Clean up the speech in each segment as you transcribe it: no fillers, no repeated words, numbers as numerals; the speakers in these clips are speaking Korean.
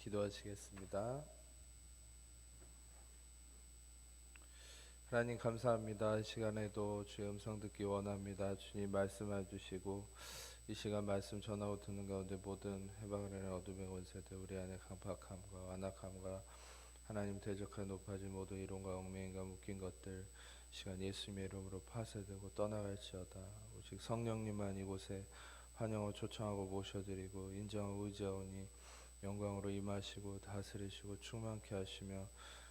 기도하시겠습니다. 하나님 감사합니다. 이 시간에도 주의 음성 듣기 원합니다. 주님 말씀해 주시고 이 시간 말씀 전하고 듣는 가운데 모든 해방을 하는 어둠의 권세들 우리 안에 강팍함과 완악함과 하나님 대적하여 높아진 모든 이론과 얽매임과 묶인 것들 시간 예수님의 이름으로 파쇄되고 떠나갈지어다. 오직 성령님만 이곳에 환영을 초청하고 모셔드리고 인정하고 의지하오니 영광으로 임하시고 다스리시고 충만케 하시며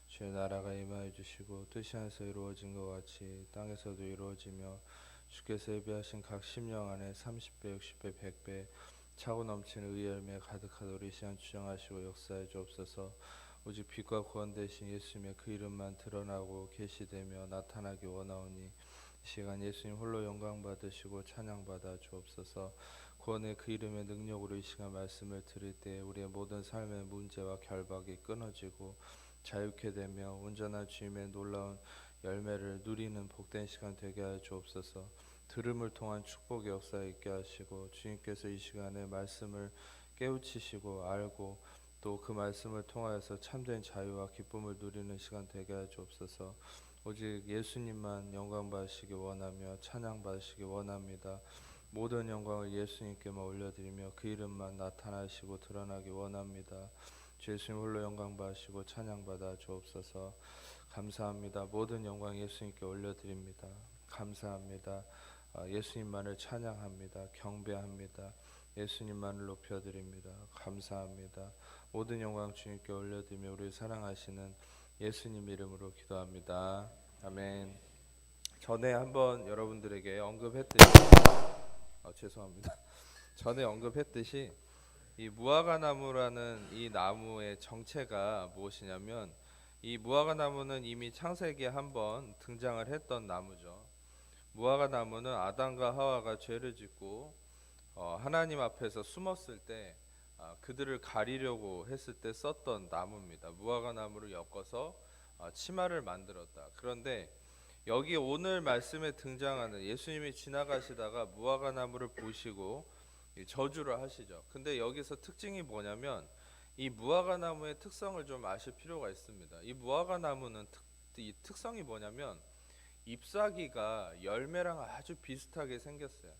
주의 나라가 임하여 주시고 뜻이 하늘에서 이루어진 것 같이 땅에서도 이루어지며 주께서 예비하신 각 심령 안에 30배, 60배, 100배 차고 넘치는 의의 열매 가득하도록 우리 시간 주정하시고 역사해 주옵소서. 오직 빛과 구원 되신 예수님의 그 이름만 드러나고 계시되며 나타나기 원하오니 이 시간 예수님 홀로 영광 받으시고 찬양 받아 주옵소서. 구원의 그 이름의 능력으로 이 시간 말씀을 드릴 때 우리의 모든 삶의 문제와 결박이 끊어지고 자유케 되며 온전한 주님의 놀라운 열매를 누리는 복된 시간 되게 하여 주옵소서. 들음을 통한 축복의 역사 있게 하시고 주님께서 이 시간에 말씀을 깨우치시고 알고 또 그 말씀을 통하여서 참된 자유와 기쁨을 누리는 시간 되게 하여 주옵소서. 오직 예수님만 영광 받으시기 원하며 찬양 받으시기 원합니다. 모든 영광을 예수님께만 올려드리며 그 이름만 나타나시고 드러나기 원합니다. 예수님 홀로 영광 받으시고 찬양 받아 주옵소서. 감사합니다. 모든 영광 예수님께 올려드립니다. 감사합니다. 예수님만을 찬양합니다. 경배합니다. 예수님만을 높여드립니다. 감사합니다. 모든 영광 주님께 올려드리며 우리 사랑하시는 예수님 이름으로 기도합니다. 아멘. 전에 한번 여러분들에게 언급했듯이 죄송합니다. 전에 언급했듯이 이 무화과나무라는 이 나무의 정체가 무엇이냐면 이 무화과나무는 이미 창세기에 한번 등장을 했던 나무죠. 무화과나무는 아담과 하와가 죄를 짓고 하나님 앞에서 숨었을 때 그들을 가리려고 했을 때 썼던 나무입니다. 무화과나무를 엮어서 치마를 만들었다. 그런데 여기 오늘 말씀에 등장하는 예수님이 지나가시다가 무화과나무를 보시고 저주를 하시죠. 근데 여기서 특징이 뭐냐면 이 무화과나무의 특성을 좀 아실 필요가 있습니다. 이 무화과나무는 이 특성이 뭐냐면 잎사귀가 열매랑 아주 비슷하게 생겼어요.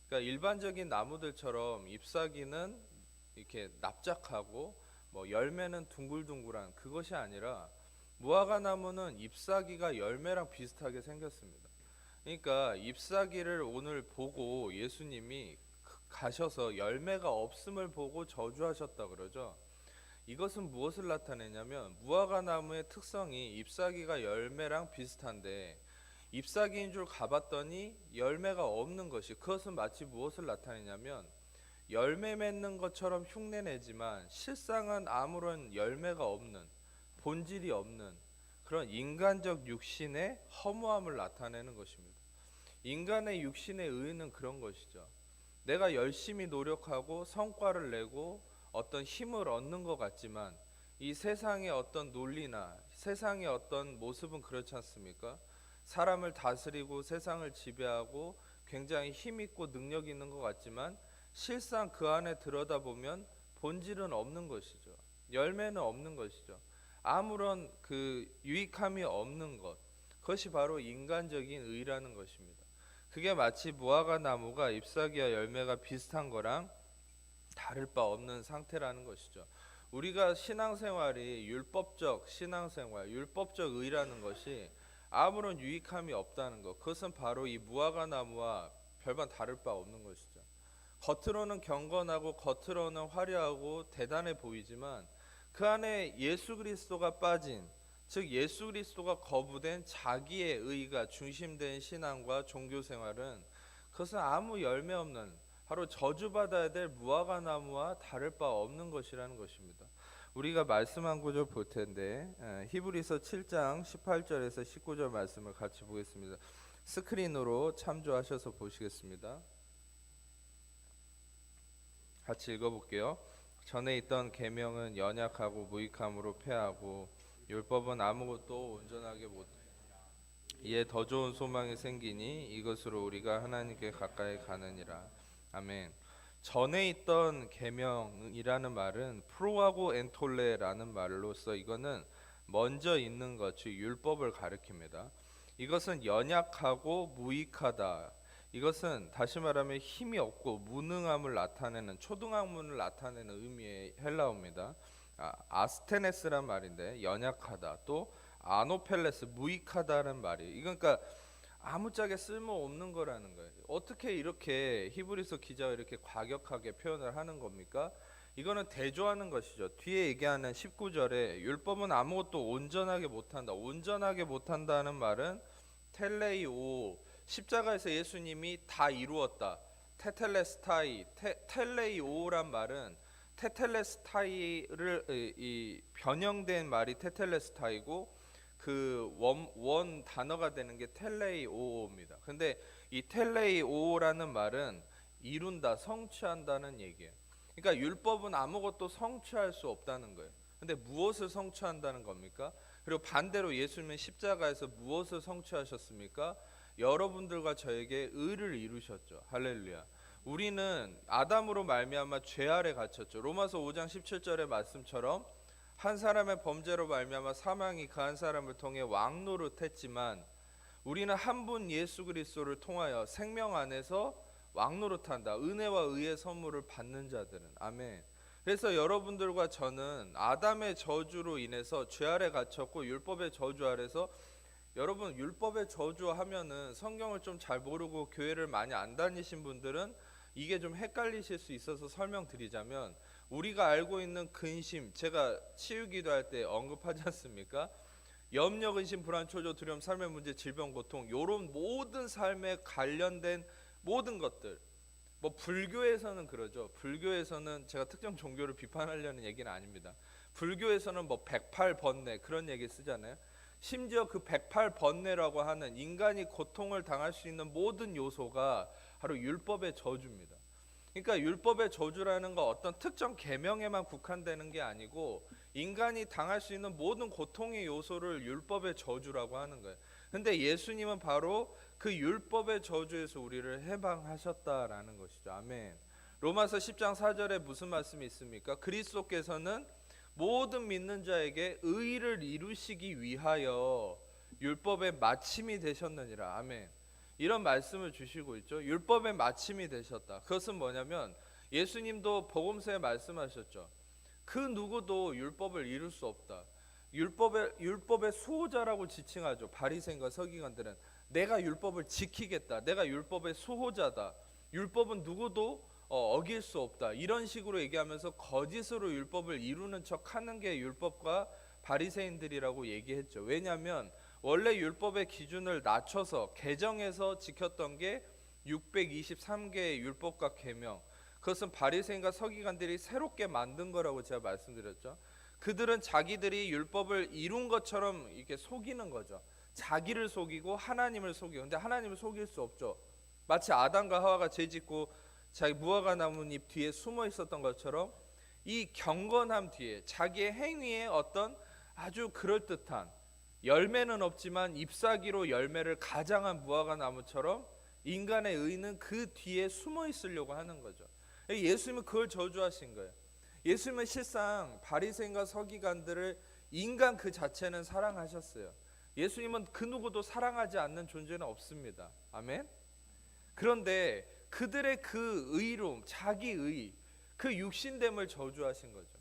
그러니까 일반적인 나무들처럼 잎사귀는 이렇게 납작하고 열매는 둥글둥글한 그것이 아니라 무화과나무는 잎사귀가 열매랑 비슷하게 생겼습니다. 그러니까 잎사귀를 오늘 보고 예수님이 가셔서 열매가 없음을 보고 저주하셨다 그러죠. 이것은 무엇을 나타내냐면 무화과나무의 특성이 잎사귀가 열매랑 비슷한데 잎사귀인 줄 가봤더니 열매가 없는 것이, 그것은 마치 무엇을 나타내냐면 열매 맺는 것처럼 흉내내지만 실상은 아무런 열매가 없는, 본질이 없는 그런 인간적 육신의 허무함을 나타내는 것입니다. 인간의 육신의 의는 그런 것이죠. 내가 열심히 노력하고 성과를 내고 어떤 힘을 얻는 것 같지만 이 세상의 어떤 논리나 세상의 어떤 모습은 그렇지 않습니까? 사람을 다스리고 세상을 지배하고 굉장히 힘있고 능력 있는 것 같지만 실상 그 안에 들여다보면 본질은 없는 것이죠. 열매는 없는 것이죠. 아무런 그 유익함이 없는 것, 그것이 바로 인간적인 의라는 것입니다. 그게 마치 무화과나무가 잎사귀와 열매가 비슷한 거랑 다를 바 없는 상태라는 것이죠. 우리가 신앙생활이 율법적 신앙생활, 율법적 의라는 것이 아무런 유익함이 없다는 것, 그것은 바로 이 무화과나무와 별반 다를 바 없는 것이죠. 겉으로는 경건하고 겉으로는 화려하고 대단해 보이지만 그 안에 예수 그리스도가 빠진, 즉 예수 그리스도가 거부된 자기의 의가 중심된 신앙과 종교생활은 그것은 아무 열매 없는, 바로 저주받아야 될 무화과나무와 다를 바 없는 것이라는 것입니다. 우리가 말씀 한 구절 볼 텐데 히브리서 7장 18절에서 19절 말씀을 같이 보겠습니다. 스크린으로 참조하셔서 보시겠습니다. 같이 읽어볼게요. 전에 있던 계명은 연약하고 무익함으로 패하고 율법은 아무것도 온전하게 못 이에 더 좋은 소망이 생기니 이것으로 우리가 하나님께 가까이 가느니라. 아멘. 전에 있던 계명이라는 말은 프로하고 엔톨레라는 말로서 이거는 먼저 있는 것, 즉 율법을 가리킵니다. 이것은 연약하고 무익하다. 이것은 다시 말하면 힘이 없고 무능함을 나타내는, 초등학문을 나타내는 의미의 헬라어입니다. 아스테네스란 말인데 연약하다, 또 아노펠레스, 무익하다는 말이, 이건 그러니까 아무짝에 쓸모없는 거라는 거예요. 어떻게 이렇게 히브리서 기자가 이렇게 과격하게 표현을 하는 겁니까? 이거는 대조하는 것이죠. 뒤에 얘기하는 19절에 율법은 아무것도 온전하게 못한다. 온전하게 못한다는 말은 텔레이오, 십자가에서 예수님이 다 이루었다. 테텔레스타이, 텔레이오란 말은 테텔레스타이를 이 변형된 말이 테텔레스타이고 그 원 단어가 되는 게 텔레이오입니다. 근데 이 텔레이오라는 말은 이룬다, 성취한다는 얘기예요. 그러니까 율법은 아무것도 성취할 수 없다는 거예요. 근데 무엇을 성취한다는 겁니까? 그리고 반대로 예수님은 십자가에서 무엇을 성취하셨습니까? 여러분들과 저에게 의를 이루셨죠. 할렐루야. 우리는 아담으로 말미암아 죄 아래 갇혔죠. 로마서 5장 17절의 말씀처럼 한 사람의 범죄로 말미암아 사망이 그 한 사람을 통해 왕노릇했지만 우리는 한 분 예수 그리스도를 통하여 생명 안에서 왕노릇한다. 은혜와 의의 선물을 받는 자들은. 아멘. 그래서 여러분들과 저는 아담의 저주로 인해서 죄 아래 갇혔고 율법의 저주 아래서, 여러분 율법의 저주 하면은 성경을 좀 잘 모르고 교회를 많이 안 다니신 분들은 이게 좀 헷갈리실 수 있어서 설명드리자면, 우리가 알고 있는 근심, 제가 치유기도 할 때 언급하지 않습니까? 염려, 근심, 불안, 초조, 두려움, 삶의 문제, 질병, 고통, 이런 모든 삶에 관련된 모든 것들. 뭐 불교에서는 그러죠. 불교에서는, 제가 특정 종교를 비판하려는 얘기는 아닙니다. 불교에서는 뭐 108번뇌 그런 얘기 쓰잖아요. 심지어 그 108번뇌라고 하는 인간이 고통을 당할 수 있는 모든 요소가 바로 율법의 저주입니다. 그러니까 율법의 저주라는 건 어떤 특정 계명에만 국한되는 게 아니고 인간이 당할 수 있는 모든 고통의 요소를 율법의 저주라고 하는 거예요. 근데 예수님은 바로 그 율법의 저주에서 우리를 해방하셨다라는 것이죠. 아멘. 로마서 10장 4절에 무슨 말씀이 있습니까? 그리스도께서는 모든 믿는 자에게 의를 이루시기 위하여 율법의 마침이 되셨느니라. 아멘. 이런 말씀을 주시고 있죠. 율법의 마침이 되셨다. 그것은 뭐냐면 예수님도 복음서에 말씀하셨죠. 그 누구도 율법을 이룰 수 없다. 율법의 수호자라고 지칭하죠. 바리새인과 서기관들은 내가 율법을 지키겠다. 내가 율법의 수호자다. 율법은 누구도 어길 수 없다. 이런 식으로 얘기하면서 거짓으로 율법을 이루는 척하는 게 율법과 바리새인들이라고 얘기했죠. 왜냐하면 원래 율법의 기준을 낮춰서 개정해서 지켰던 게 623개의 율법과 계명, 그것은 바리새인과 서기관들이 새롭게 만든 거라고 제가 말씀드렸죠. 그들은 자기들이 율법을 이룬 것처럼 이렇게 속이는 거죠. 자기를 속이고 하나님을 속이고. 근데 하나님을 속일 수 없죠. 마치 아담과 하와가 죄짓고 자기 무화과 나뭇잎 뒤에 숨어 있었던 것처럼 이 경건함 뒤에 자기의 행위에 어떤 아주 그럴듯한, 열매는 없지만 잎사귀로 열매를 가장한 무화과 나무처럼 인간의 의는 그 뒤에 숨어 있으려고 하는 거죠. 예수님은 그걸 저주하신 거예요. 예수님은 실상 바리새인과 서기관들을 인간 그 자체는 사랑하셨어요. 예수님은 그 누구도 사랑하지 않는 존재는 없습니다. 아멘. 그런데 그들의 그 의로움, 자기 의, 그 육신됨을 저주하신 거죠.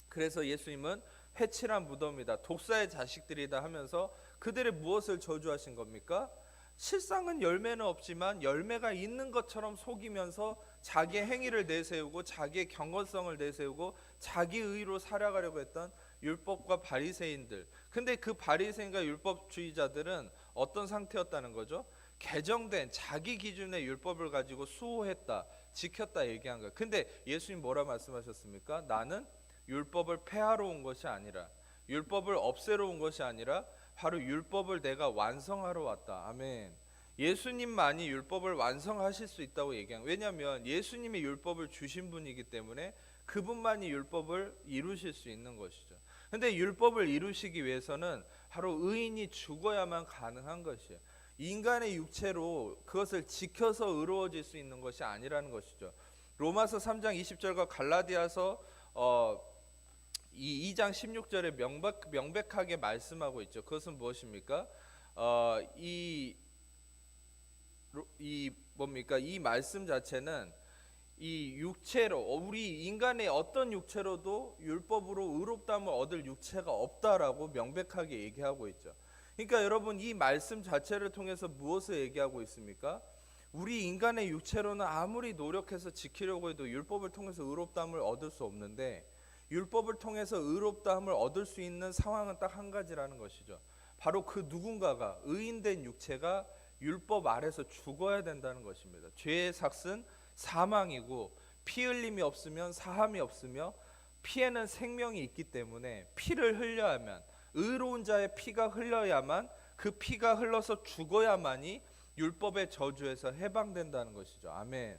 그래서 예수님은 회칠한 무덤이다, 독사의 자식들이다 하면서 그들의 무엇을 저주하신 겁니까? 실상은 열매는 없지만 열매가 있는 것처럼 속이면서 자기의 행위를 내세우고 자기의 경건성을 내세우고 자기 의로 살아가려고 했던 율법과 바리새인들. 근데 그 바리새인과 율법주의자들은 어떤 상태였다는 거죠? 개정된 자기 기준의 율법을 가지고 수호했다, 지켰다 얘기한 거예요. 근데 예수님 뭐라 말씀하셨습니까? 나는 율법을 폐하러 온 것이 아니라, 율법을 없애러 온 것이 아니라 바로 율법을 내가 완성하러 왔다. 아멘. 예수님만이 율법을 완성하실 수 있다고 얘기한 거예요. 왜냐하면 예수님이 율법을 주신 분이기 때문에 그분만이 율법을 이루실 수 있는 것이죠. 근데 율법을 이루시기 위해서는 바로 의인이 죽어야만 가능한 것이에요. 인간의 육체로 그것을 지켜서 의로워질 수 있는 것이 아니라는 것이죠. 로마서 3장 20절과 갈라디아서 이 2장 16절에 명백하게 말씀하고 있죠. 그것은 무엇입니까? 이 말씀 자체는 이 육체로, 우리 인간의 어떤 육체로도 율법으로 의롭다함을 얻을 육체가 없다라고 명백하게 얘기하고 있죠. 그러니까 여러분, 이 말씀 자체를 통해서 무엇을 얘기하고 있습니까? 우리 인간의 육체로는 아무리 노력해서 지키려고 해도 율법을 통해서 의롭다함을 얻을 수 없는데, 율법을 통해서 의롭다함을 얻을 수 있는 상황은 딱 한 가지라는 것이죠. 바로 그 누군가가, 의인된 육체가 율법 아래서 죽어야 된다는 것입니다. 죄의 삭은 사망이고, 피 흘림이 없으면 사함이 없으며, 피에는 생명이 있기 때문에 피를 흘려야만, 의로운 자의 피가 흘러야만, 그 피가 흘러서 죽어야만이 율법의 저주에서 해방된다는 것이죠. 아멘.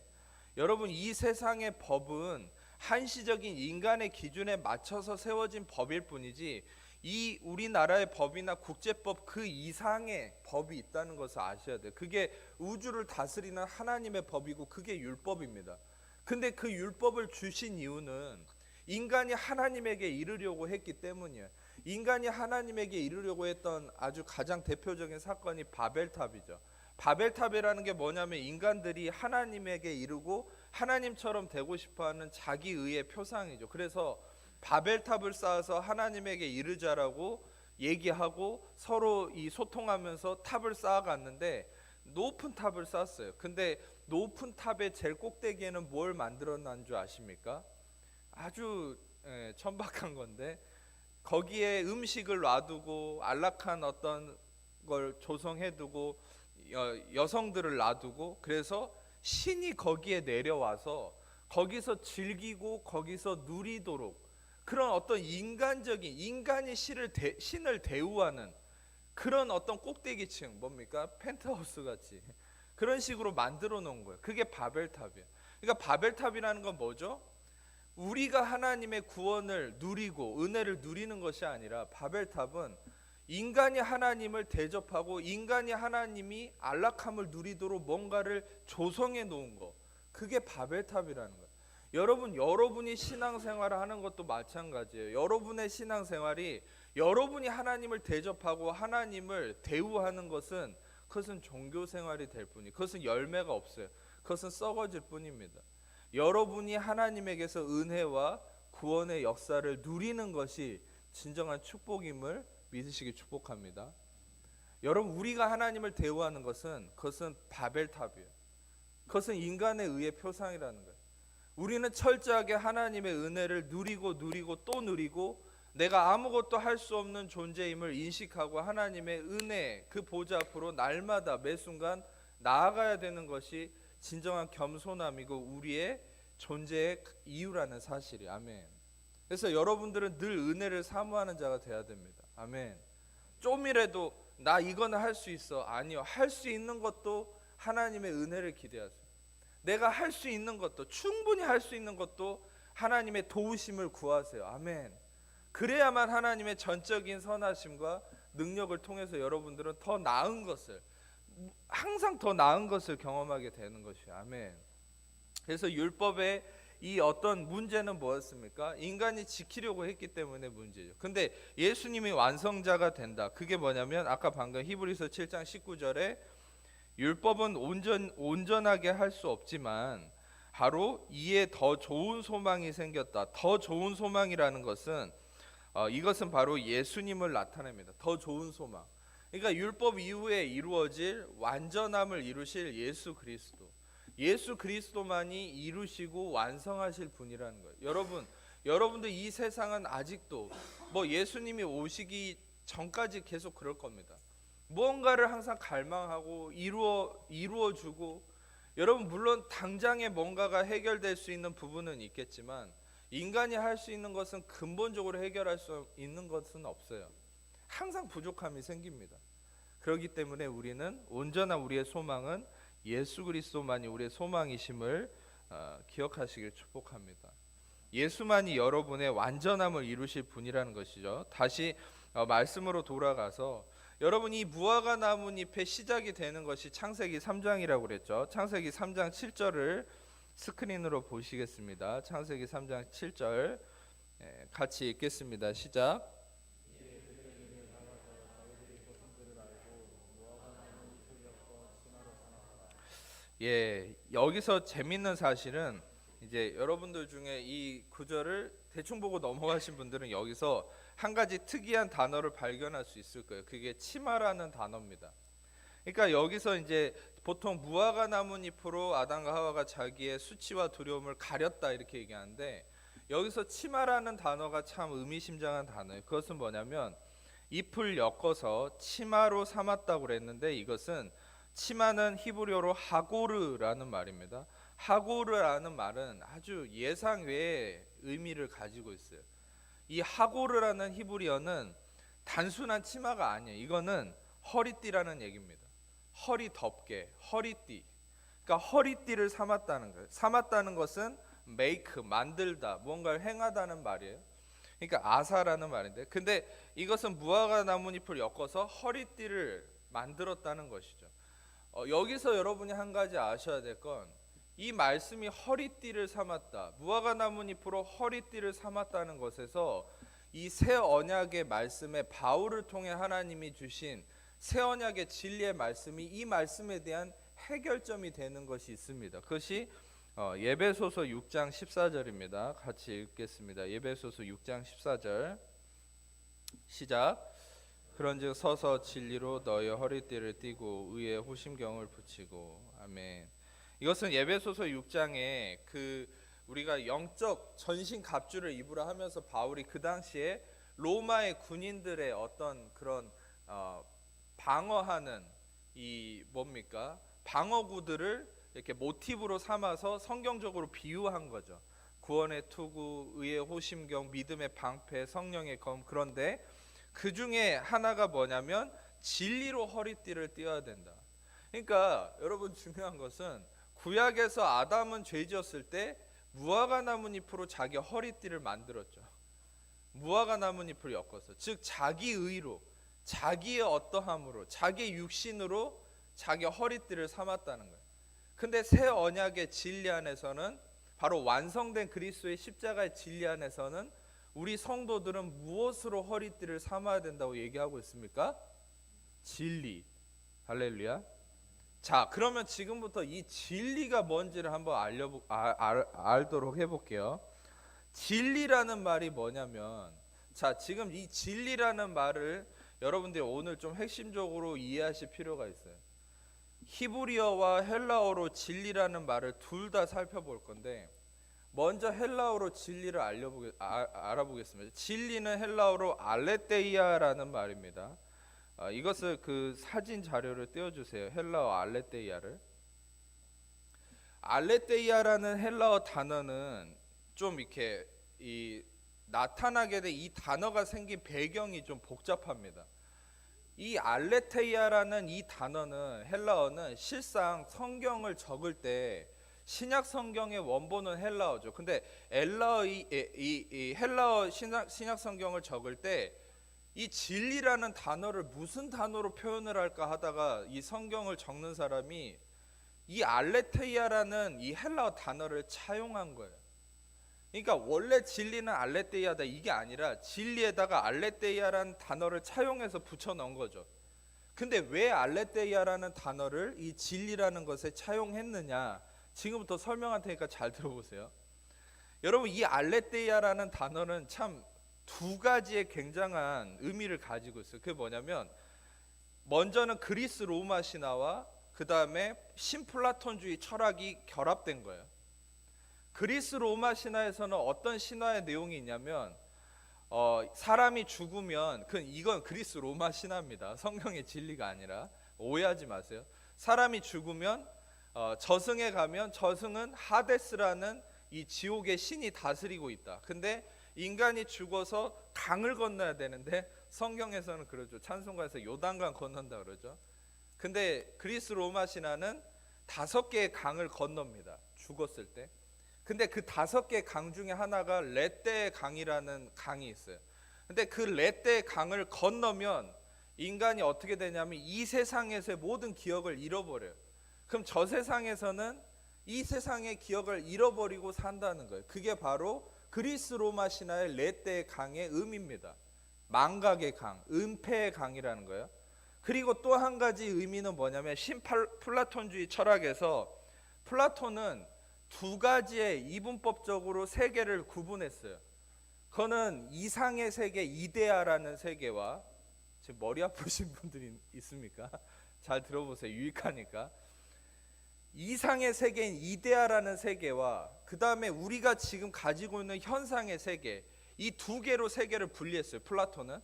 여러분, 이 세상의 법은 한시적인 인간의 기준에 맞춰서 세워진 법일 뿐이지, 이 우리나라의 법이나 국제법 그 이상의 법이 있다는 것을 아셔야 돼요. 그게 우주를 다스리는 하나님의 법이고, 그게 율법입니다. 근데 그 율법을 주신 이유는 인간이 하나님에게 이르려고 했기 때문이에요. 인간이 하나님에게 이르려고 했던 아주 가장 대표적인 사건이 바벨탑이죠. 바벨탑이라는 게 뭐냐면, 인간들이 하나님에게 이르고 하나님처럼 되고 싶어하는 자기의의 표상이죠. 그래서 바벨탑을 쌓아서 하나님에게 이르자라고 얘기하고 서로 이 소통하면서 탑을 쌓아갔는데, 높은 탑을 쌓았어요. 근데 높은 탑의 제일 꼭대기에는 뭘 만들어놓은 줄 아십니까? 아주 천박한 건데, 거기에 음식을 놔두고 안락한 어떤 걸 조성해두고 여성들을 놔두고, 그래서 신이 거기에 내려와서 거기서 즐기고 거기서 누리도록, 그런 어떤 인간적인, 인간이 신을 대우하는 그런 어떤 꼭대기층, 뭡니까? 펜트하우스 같이 그런 식으로 만들어 놓은 거예요. 그게 바벨탑이에요. 그러니까 바벨탑이라는 건 뭐죠? 우리가 하나님의 구원을 누리고 은혜를 누리는 것이 아니라, 바벨탑은 인간이 하나님을 대접하고 인간이 하나님이 안락함을 누리도록 뭔가를 조성해 놓은 거, 그게 바벨탑이라는 거예요. 여러분이 신앙생활을 하는 것도 마찬가지예요. 여러분의 신앙생활이, 여러분이 하나님을 대접하고 하나님을 대우하는 것은, 그것은 종교생활이 될 뿐이, 그것은 열매가 없어요. 그것은 썩어질 뿐입니다. 여러분이 하나님에게서 은혜와 구원의 역사를 누리는 것이 진정한 축복임을 믿으시기 축복합니다. 여러분, 우리가 하나님을 대우하는 것은, 그것은 바벨탑이에요. 그것은 인간의 의의 표상이라는 거예요. 우리는 철저하게 하나님의 은혜를 누리고 또 누리고, 내가 아무것도 할 수 없는 존재임을 인식하고 하나님의 은혜 그 보좌 앞으로 날마다 매 순간 나아가야 되는 것이 진정한 겸손함이고 우리의 존재의 이유라는 사실이. 아멘. 그래서 여러분들은 늘 은혜를 사모하는 자가 돼야 됩니다. 아멘. 좀이라도 나 이거는 할 수 있어, 아니요, 할 수 있는 것도 하나님의 은혜를 기대하세요. 내가 할 수 있는 것도, 충분히 할 수 있는 것도 하나님의 도우심을 구하세요. 아멘. 그래야만 하나님의 전적인 선하심과 능력을 통해서 여러분들은 더 나은 것을, 항상 더 나은 것을 경험하게 되는 것이에요. 아멘. 그래서 율법의 이 어떤 문제는 뭐였습니까? 인간이 지키려고 했기 때문에 문제죠. 근데 예수님이 완성자가 된다. 그게 뭐냐면, 아까 방금 히브리서 7장 19절에 율법은 온전하게 할 수 없지만 바로 이에 더 좋은 소망이 생겼다. 더 좋은 소망이라는 것은 이것은 바로 예수님을 나타냅니다. 더 좋은 소망. 그러니까 율법 이후에 이루어질 완전함을 이루실 예수 그리스도. 예수 그리스도만이 이루시고 완성하실 분이라는 거예요. 여러분들 이 세상은 아직도 예수님이 오시기 전까지 계속 그럴 겁니다. 무언가를 항상 갈망하고 이루어주고, 여러분 물론 당장에 뭔가가 해결될 수 있는 부분은 있겠지만, 인간이 할 수 있는 것은 근본적으로 해결할 수 있는 것은 없어요. 항상 부족함이 생깁니다. 그렇기 때문에 우리는 온전한 우리의 소망은 예수 그리스도만이 우리의 소망이심을 기억하시길 축복합니다. 예수만이 여러분의 완전함을 이루실 분이라는 것이죠. 다시 말씀으로 돌아가서, 여러분 이 무화과 나뭇잎의 시작이 되는 것이 창세기 3장이라고 그랬죠. 창세기 3장 7절을 스크린으로 보시겠습니다. 창세기 3장 7절 같이 읽겠습니다. 시작. 여기서 재밌는 사실은 이제 여러분들 중에 이 구절을 대충 보고 넘어가신 분들은 여기서 한 가지 특이한 단어를 발견할 수 있을 거예요. 그게 치마라는 단어입니다. 그러니까 여기서 이제 보통 무화과 나뭇잎으로 아담과 하와가 자기의 수치와 두려움을 가렸다 이렇게 얘기하는데, 여기서 치마라는 단어가 참 의미심장한 단어예요. 그것은 뭐냐면 잎을 엮어서 치마로 삼았다고 그랬는데, 이것은 치마는 히브리어로 하고르라는 말입니다. 하고르라는 말은 아주 예상 외의 의미를 가지고 있어요. 이 하고르라는 히브리어는 단순한 치마가 아니에요. 이거는 허리띠라는 얘기입니다. 허리 덮개, 허리띠. 그러니까 허리띠를 삼았다는 거예요. 삼았다는 것은 make, 만들다, 뭔가를 행하다는 말이에요. 그러니까 아사라는 말인데, 근데 이것은 무화과 나뭇잎을 엮어서 허리띠를 만들었다는 것이죠. 여기서 여러분이 한 가지 아셔야 될 건, 이 말씀이 허리띠를 삼았다, 무화과 나뭇잎으로 허리띠를 삼았다는 것에서 이 새 언약의 말씀에 바울을 통해 하나님이 주신 새 언약의 진리의 말씀이 이 말씀에 대한 해결점이 되는 것이 있습니다. 그것이 에베소서 6장 14절입니다. 같이 읽겠습니다. 에베소서 6장 14절 시작. 그런즉 서서 진리로 너의 허리띠를 띠고 의의 호심경을 붙이고. 아멘. 이것은 에베소서 6장에 우리가 영적 전신 갑주를 입으라 하면서 바울이 그 당시에 로마의 군인들의 어떤 그런 방어하는 이 뭡니까? 방어구들을 이렇게 모티브로 삼아서 성경적으로 비유한 거죠. 구원의 투구, 의의 호심경, 믿음의 방패, 성령의 검. 그런데 그 중에 하나가 뭐냐면 진리로 허리띠를 띄어야 된다. 그러니까 여러분, 중요한 것은 구약에서 아담은 죄 지었을 때 무화과 나뭇잎으로 자기 허리띠를 만들었죠. 무화과 나뭇잎을 엮어서, 즉 자기 의로, 자기의 어떠함으로, 자기 육신으로 자기 허리띠를 삼았다는 거예요. 근데 새 언약의 진리 안에서는, 바로 완성된 그리스도의 십자가의 진리 안에서는 우리 성도들은 무엇으로 허리띠를 삼아야 된다고 얘기하고 있습니까? 진리. 할렐루야. 자, 그러면 지금부터 이 진리가 뭔지를 한번 알도록 해볼게요. 진리라는 말이 뭐냐면, 자, 지금 이 진리라는 말을 여러분들이 오늘 좀 핵심적으로 이해하실 필요가 있어요. 히브리어와 헬라어로 진리라는 말을 둘 다 살펴볼 건데, 먼저 헬라어로 진리를 알아보겠습니다. 진리는 헬라어로 알레테이아라는 말입니다. 이것을 그 사진 자료를 띄워주세요. 헬라어 알레테이아를. 알레테이아라는 헬라어 단어는 좀 이렇게 나타나게 된 이 단어가 생긴 배경이 좀 복잡합니다. 이 알레테이아라는 이 단어는, 헬라어는 실상 성경을 적을 때 신약 성경의 원본은 헬라어죠. 근데 이 헬라어 신약 성경을 적을 때 이 진리라는 단어를 무슨 단어로 표현을 할까 하다가 이 성경을 적는 사람이 이 알레테이아라는 이 헬라어 단어를 차용한 거예요. 그러니까 원래 진리는 알레테이아다 이게 아니라 진리에다가 알레테이아라는 단어를 차용해서 붙여 넣은 거죠. 근데 왜 알레테이아라는 단어를 이 진리라는 것에 차용했느냐, 지금부터 설명할 테니까 잘 들어보세요. 여러분, 이 알레테이아라는 단어는 참 두 가지의 굉장한 의미를 가지고 있어요. 그게 뭐냐면, 먼저는 그리스 로마 신화와 그 다음에 신플라톤주의 철학이 결합된 거예요. 그리스 로마 신화에서는 어떤 신화의 내용이 있냐면, 사람이 죽으면, 이건 그리스 로마 신화입니다. 성경의 진리가 아니라, 오해하지 마세요. 사람이 죽으면 저승에 가면 저승은 하데스라는 이 지옥의 신이 다스리고 있다. 근데 인간이 죽어서 강을 건너야 되는데, 성경에서는 그러죠. 찬송가에서 요단강 건넌다 그러죠. 근데 그리스 로마 신화는 5개의 강을 건넙니다. 죽었을 때. 근데 그 5개의 강 중에 하나가 레떼의 강이라는 강이 있어요. 근데 그 레떼의 강을 건너면 인간이 어떻게 되냐면 이 세상에서의 모든 기억을 잃어버려요. 그럼 저 세상에서는 이 세상의 기억을 잃어버리고 산다는 거예요. 그게 바로 그리스 로마 신화의 레떼 강의 의미입니다. 망각의 강, 은폐의 강이라는 거예요. 그리고 또 한 가지 의미는 뭐냐면 신플라톤주의 철학에서 플라톤은 두 가지의 이분법적으로 세계를 구분했어요. 그거는 이상의 세계, 이데아라는 세계와, 지금 머리 아프신 분들이 있습니까? 잘 들어보세요. 유익하니까. 이상의 세계인 이데아라는 세계와 그 다음에 우리가 지금 가지고 있는 현상의 세계, 이 두 개로 세계를 분리했어요, 플라톤은.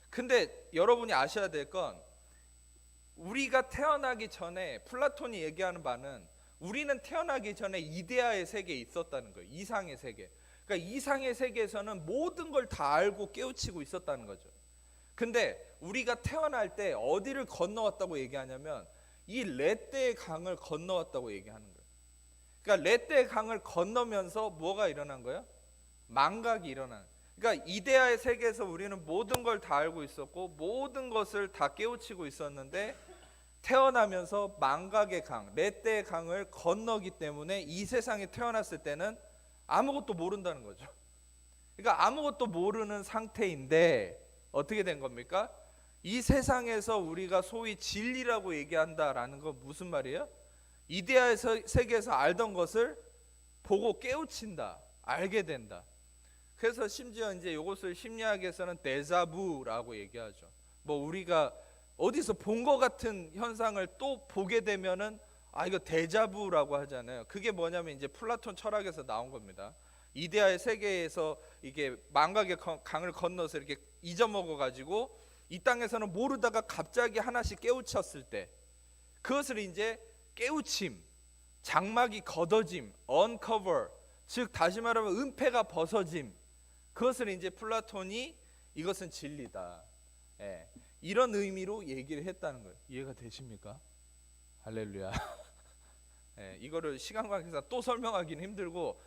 근데 여러분이 아셔야 될 건, 우리가 태어나기 전에 플라톤이 얘기하는 바는 우리는 태어나기 전에 이데아의 세계에 있었다는 거예요. 이상의 세계. 그러니까 이상의 세계에서는 모든 걸 다 알고 깨우치고 있었다는 거죠. 근데 우리가 태어날 때 어디를 건너왔다고 얘기하냐면 이 레떼의 강을 건너왔다고 얘기하는 거예요. 그러니까 레떼의 강을 건너면서 뭐가 일어난 거예요? 망각이 일어나는. 그러니까 이데아의 세계에서 우리는 모든 걸 다 알고 있었고 모든 것을 다 깨우치고 있었는데 태어나면서 망각의 강, 레떼의 강을 건너기 때문에 이 세상에 태어났을 때는 아무것도 모른다는 거죠. 그러니까 아무것도 모르는 상태인데 어떻게 된 겁니까? 이 세상에서 우리가 소위 진리라고 얘기한다라는 건 무슨 말이에요? 이데아의 세계에서 알던 것을 보고 깨우친다, 알게 된다. 그래서 심지어 이제 이것을 심리학에서는 데자부라고 얘기하죠. 뭐 우리가 어디서 본 것 같은 현상을 또 보게 되면은 이거 데자부라고 하잖아요. 그게 뭐냐면 이제 플라톤 철학에서 나온 겁니다. 이데아의 세계에서 이게 망각의 강을 건너서 이렇게 잊어먹어 가지고 이 땅에서는 모르다가 갑자기 하나씩 깨우쳤을 때 그것을 이제 깨우침, 장막이 걷어짐, uncover, 즉 다시 말하면 은폐가 벗어짐, 그것을 이제 플라톤이 이것은 진리다, 이런 의미로 얘기를 했다는 거예요. 이해가 되십니까? 할렐루야. 이거를 시간 관계상 또 설명하기는 힘들고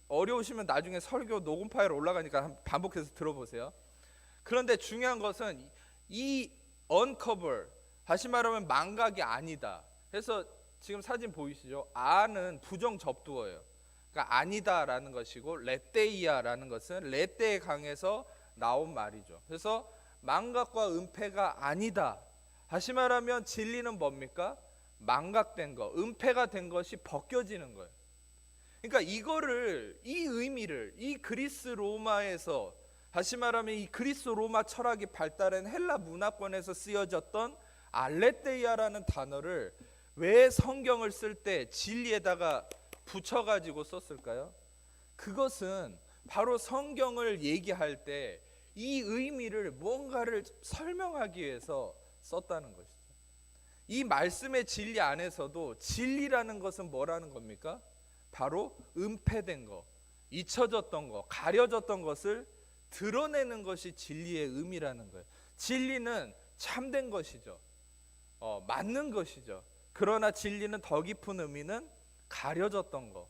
어려우시면 나중에 설교 녹음 파일 올라가니까 반복해서 들어보세요. 그런데 중요한 것은 이 uncover, 다시 말하면 망각이 아니다. 그래서 지금 사진 보이시죠? 아는 부정 접두어예요. 그러니까 아니다라는 것이고 레떼이아라는 것은 레떼의 강에서 나온 말이죠. 그래서 망각과 은폐가 아니다. 다시 말하면 진리는 뭡니까? 망각된 거, 은폐가 된 것이 벗겨지는 거예요. 그러니까 이거를, 이 의미를, 이 그리스 로마에서, 다시 말하면 이 그리스 로마 철학이 발달한 헬라 문화권에서 쓰여졌던 알레테이아라는 단어를 왜 성경을 쓸 때 진리에다가 붙여가지고 썼을까요? 그것은 바로 성경을 얘기할 때 이 의미를 뭔가를 설명하기 위해서 썼다는 것이죠. 이 말씀의 진리 안에서도 진리라는 것은 뭐라는 겁니까? 바로 은폐된 거, 잊혀졌던 거, 가려졌던 것을 드러내는 것이 진리의 의미라는 거예요. 진리는 참된 것이죠. 맞는 것이죠. 그러나 진리는 더 깊은 의미는 가려졌던 거,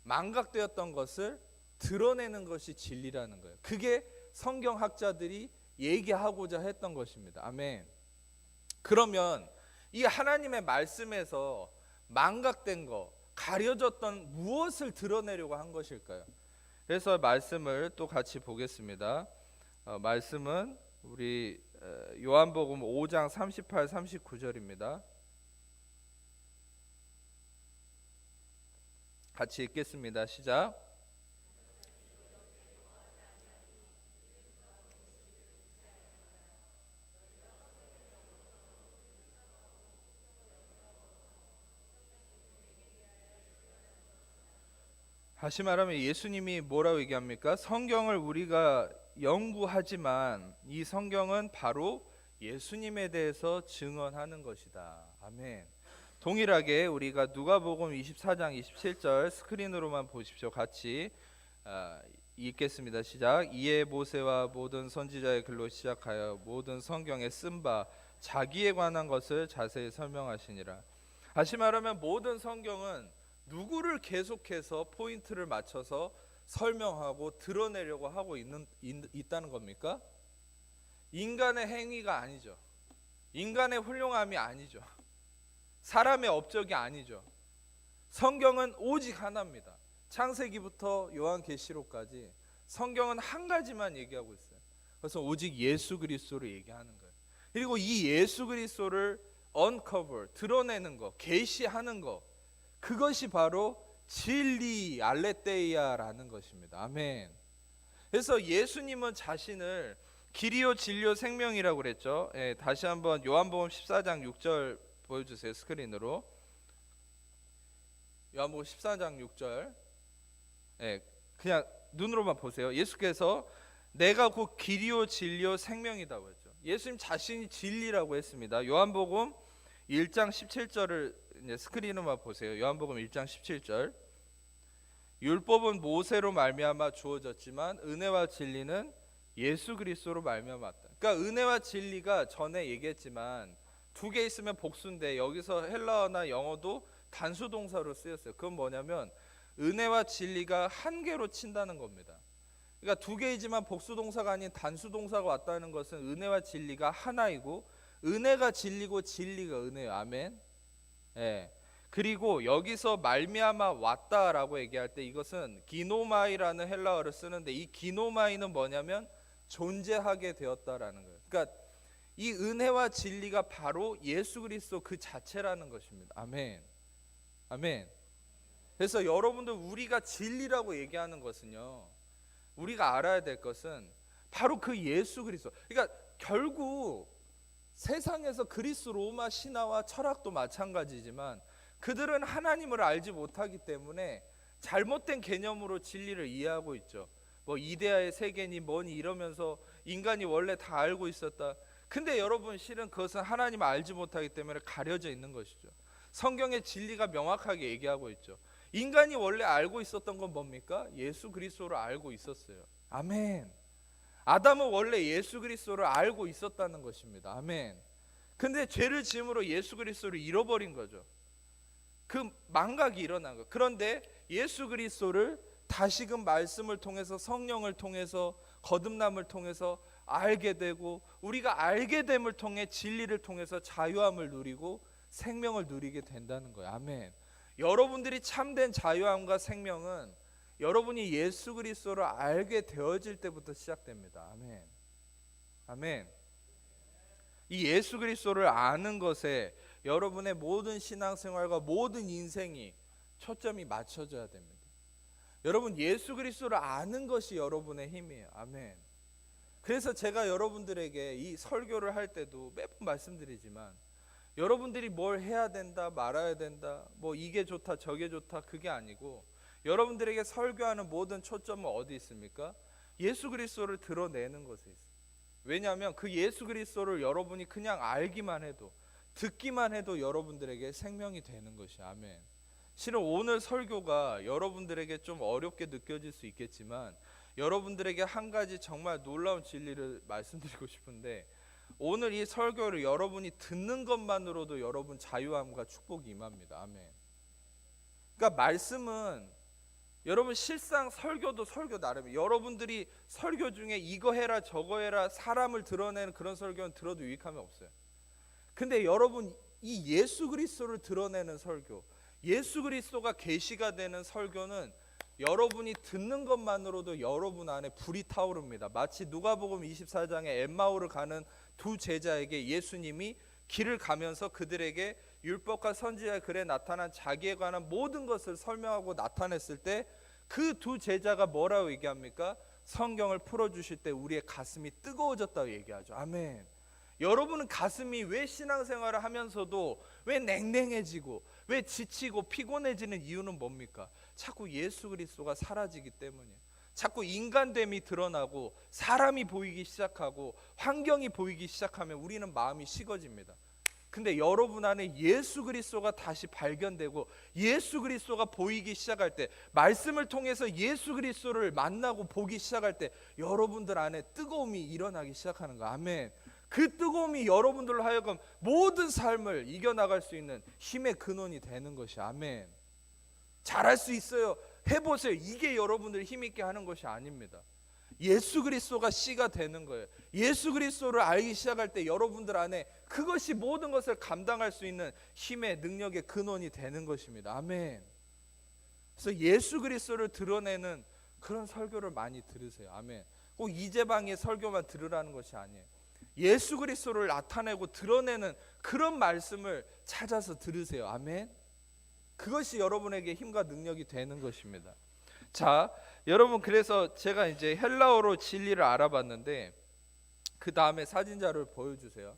망각되었던 것을 드러내는 것이 진리라는 거예요. 그게 성경학자들이 얘기하고자 했던 것입니다. 아멘. 그러면 이 하나님의 말씀에서 망각된 거, 가려졌던 무엇을 드러내려고 한 것일까요? 그래서 말씀을 또 같이 보겠습니다. 말씀은 우리 요한복음 5장 38, 39절입니다. 같이 읽겠습니다. 시작. 다시 말하면 예수님이 뭐라고 얘기합니까? 성경을 우리가 연구하지만 이 성경은 바로 예수님에 대해서 증언하는 것이다. 아멘. 동일하게 우리가 누가복음 24장 27절 스크린으로만 보십시오. 같이 읽겠습니다. 시작. 이에 모세와 모든 선지자의 글로 시작하여 모든 성경에 쓴 바 자기에 관한 것을 자세히 설명하시니라. 다시 말하면 모든 성경은 누구를 계속해서 포인트를 맞춰서 설명하고 드러내려고 하고 있다는 겁니까? 인간의 행위가 아니죠. 인간의 훌륭함이 아니죠. 사람의 업적이 아니죠. 성경은 오직 하나입니다. 창세기부터 요한계시록까지 성경은 한 가지만 얘기하고 있어요. 그래서 오직 예수 그리스도를 얘기하는 거예요. 그리고 이 예수 그리스도를 uncover, 드러내는 거, 계시하는 거, 그것이 바로 진리 알레테이아라는 것입니다. 아멘. 그래서 예수님은 자신을 길이요 진리요 생명이라고 그랬죠. 다시 한번 요한복음 14장 6절 보여주세요. 스크린으로. 요한복음 14장 6절. 그냥 눈으로만 보세요. 예수께서 내가 곧 길이요 진리요 생명이라고 했죠. 예수님 자신이 진리라고 했습니다. 요한복음 1장 17절을 이제 스크린으로만 보세요. 요한복음 1장 17절. 율법은 모세로 말미암아 주어졌지만 은혜와 진리는 예수 그리스도로 말미암았다. 그러니까 은혜와 진리가 전에 얘기했지만 두 개 있으면 복수인데 여기서 헬라어나 영어도 단수 동사로 쓰였어요. 그건 뭐냐면 은혜와 진리가 한 개로 친다는 겁니다. 그러니까 두 개이지만 복수 동사가 아닌 단수 동사가 왔다는 것은 은혜와 진리가 하나이고 은혜가 진리고 진리가 은혜예요. 아멘. 그리고 여기서 말미암아 왔다라고 얘기할 때 이것은 기노마이라는 헬라어를 쓰는데 이 기노마이는 뭐냐면 존재하게 되었다라는 거예요. 그러니까 이 은혜와 진리가 바로 예수 그리스도 그 자체라는 것입니다. 아멘. 아멘. 그래서 여러분들 우리가 진리라고 얘기하는 것은요, 우리가 알아야 될 것은 바로 그 예수 그리스도. 그러니까 결국 세상에서 그리스 로마 신화와 철학도 마찬가지지만 그들은 하나님을 알지 못하기 때문에 잘못된 개념으로 진리를 이해하고 있죠. 뭐 이데아의 세계니 뭐니 이러면서 인간이 원래 다 알고 있었다. 근데 여러분 실은 그것은 하나님을 알지 못하기 때문에 가려져 있는 것이죠. 성경의 진리가 명확하게 얘기하고 있죠. 인간이 원래 알고 있었던 건 뭡니까? 예수 그리스도를 알고 있었어요. 아멘. 아담은 원래 예수 그리스도를 알고 있었다는 것입니다. 아멘. 근데 죄를 지음으로 예수 그리스도를 잃어버린 거죠. 그 망각이 일어난 거예요. 그런데 예수 그리스도를 다시금 말씀을 통해서 성령을 통해서 거듭남을 통해서 알게 되고 우리가 알게 됨을 통해 진리를 통해서 자유함을 누리고 생명을 누리게 된다는 거예요. 아멘. 여러분들이 참된 자유함과 생명은 여러분이 예수 그리스도를 알게 되어질 때부터 시작됩니다. 아멘. 아멘. 이 예수 그리스도를 아는 것에 여러분의 모든 신앙생활과 모든 인생이 초점이 맞춰져야 됩니다. 여러분 예수 그리스도를 아는 것이 여러분의 힘이에요. 아멘. 그래서 제가 여러분들에게 이 설교를 할 때도 매번 말씀드리지만 여러분들이 뭘 해야 된다 말아야 된다 뭐 이게 좋다 저게 좋다 그게 아니고 여러분들에게 설교하는 모든 초점은 어디 있습니까? 예수 그리스도를 드러내는 것에 있어요. 왜냐하면 그 예수 그리스도를 여러분이 그냥 알기만 해도 듣기만 해도 여러분들에게 생명이 되는 것이 아멘. 실은 오늘 설교가 여러분들에게 좀 어렵게 느껴질 수 있겠지만 여러분들에게 한 가지 정말 놀라운 진리를 말씀드리고 싶은데 오늘 이 설교를 여러분이 듣는 것만으로도 여러분 자유함과 축복이 임합니다. 아멘. 그러니까 말씀은 여러분 실상 설교도 설교 나름이에요. 여러분들이 설교 중에 이거 해라 저거 해라 사람을 드러내는 그런 설교는 들어도 유익함이 없어요. 근데 여러분 이 예수 그리스도를 드러내는 설교, 예수 그리스도가 계시가 되는 설교는 여러분이 듣는 것만으로도 여러분 안에 불이 타오릅니다. 마치 누가복음 24장에 엠마오를 가는 두 제자에게 예수님이 길을 가면서 그들에게 율법과 선지자의 글에 나타난 자기에 관한 모든 것을 설명하고 나타냈을 때 그 두 제자가 뭐라고 얘기합니까? 성경을 풀어주실 때 우리의 가슴이 뜨거워졌다고 얘기하죠. 아멘. 여러분은 가슴이 왜 신앙생활을 하면서도 왜 냉랭해지고 왜 지치고 피곤해지는 이유는 뭡니까? 자꾸 예수 그리스도가 사라지기 때문이에요. 자꾸 인간됨이 드러나고 사람이 보이기 시작하고 환경이 보이기 시작하면 우리는 마음이 식어집니다. 근데 여러분 안에 예수 그리스도가 다시 발견되고 예수 그리스도가 보이기 시작할 때 말씀을 통해서 예수 그리스도를 만나고 보기 시작할 때 여러분들 안에 뜨거움이 일어나기 시작하는 거예요. 아멘. 그 뜨거움이 여러분들로 하여금 모든 삶을 이겨나갈 수 있는 힘의 근원이 되는 것이 아멘. 잘할 수 있어요. 해보세요. 이게 여러분들 힘있게 하는 것이 아닙니다. 예수 그리스도가 씨가 되는 거예요. 예수 그리스도를 알기 시작할 때 여러분들 안에 그것이 모든 것을 감당할 수 있는 힘의 능력의 근원이 되는 것입니다. 아멘. 그래서 예수 그리스도를 드러내는 그런 설교를 많이 들으세요. 아멘. 꼭 이재방의 설교만 들으라는 것이 아니에요. 예수 그리스도를 나타내고 드러내는 그런 말씀을 찾아서 들으세요. 아멘. 그것이 여러분에게 힘과 능력이 되는 것입니다. 자, 여러분, 그래서 제가 이제 헬라어로 진리를 알아봤는데 그 다음에 사진 자료를 보여주세요.